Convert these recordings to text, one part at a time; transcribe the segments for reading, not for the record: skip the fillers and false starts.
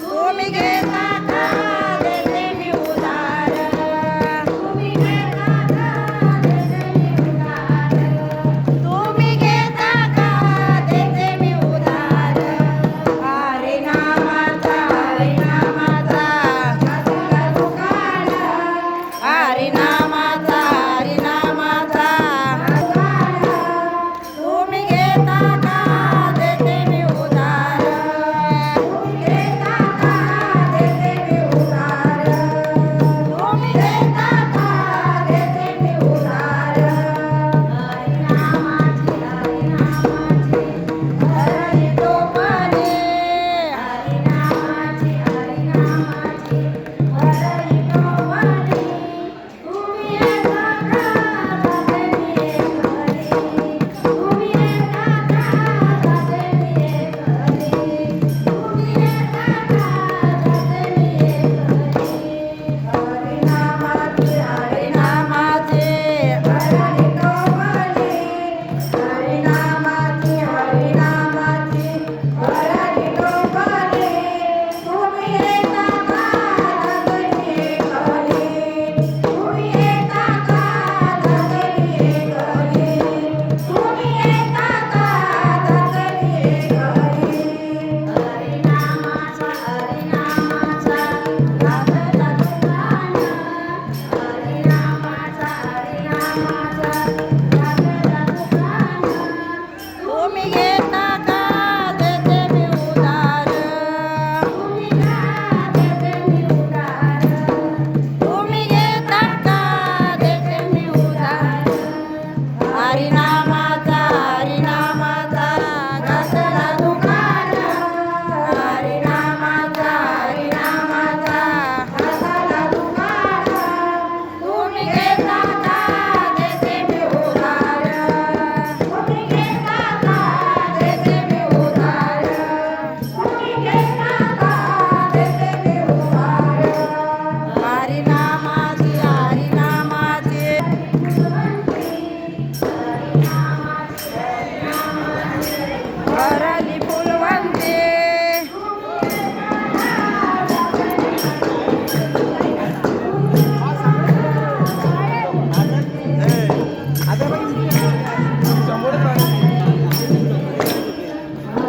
तुम्ही घेता का देते मी उधार तुम्ही घेता का देते मी उधार तुम्ही घेता का देते मी उधार हरिनामाचा हरिनामाचा घातला दुकान हरिनामाचा हरिनामाचा तुम्ही घेता का देते मी उधार तुम्ही घेता का देते मी उधार तुम्ही घेता का देते मी उधार हरिनामाची हरिनामाची हरी टोपणे हरिनामाची हरिनामाची हरी टोपणे तुम्ही येता का देते मी एक तुम्ही येता का देते मी एक तुम्ही येता का देते मी एक हरिनामाची हरिनामाची हरी टोपणे हरिनामाची हरिनामाची हरी टोपणे तुम्ही येता का देते मी एक तुम्ही येता का देते मी एक तुम्ही येता का देते मी एक हरिनामाचा हरिनामाचा घातला दुकान हरिनामाचा हरिनामाचा घातला दुकान तुम्ही घेता का देते मी उधार तुम्ही का देते मी उधार तुम्ही घेता का देते मी उधार हरिनामाचा हरिनामाचा घातला दुकान हरिनामाचा हरिनामाचा घातला दुकान तुम्ही घेता का देते मी उधार तुम्ही घेता का देते मी उधार तुम्ही घेता का देते मी उधार हरिनामाची हरिनामाची वरली फुलवंते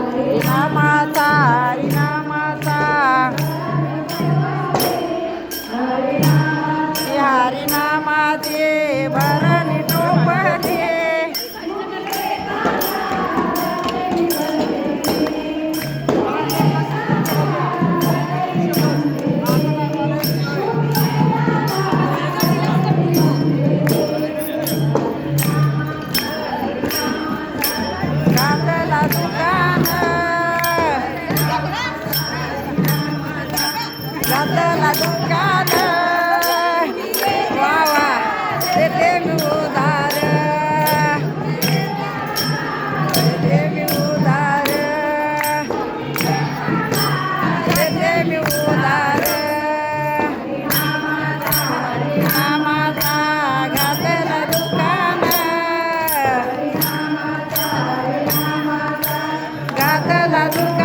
हरिनामाचा हरिनामाचा हरिनामाचे भरणी टोपणे घातला दुकान घातला दुकान वा वा देते मी उधार देते मी उधार देते मी उधार हरिनामाचा घातला दुकान घातला दुकान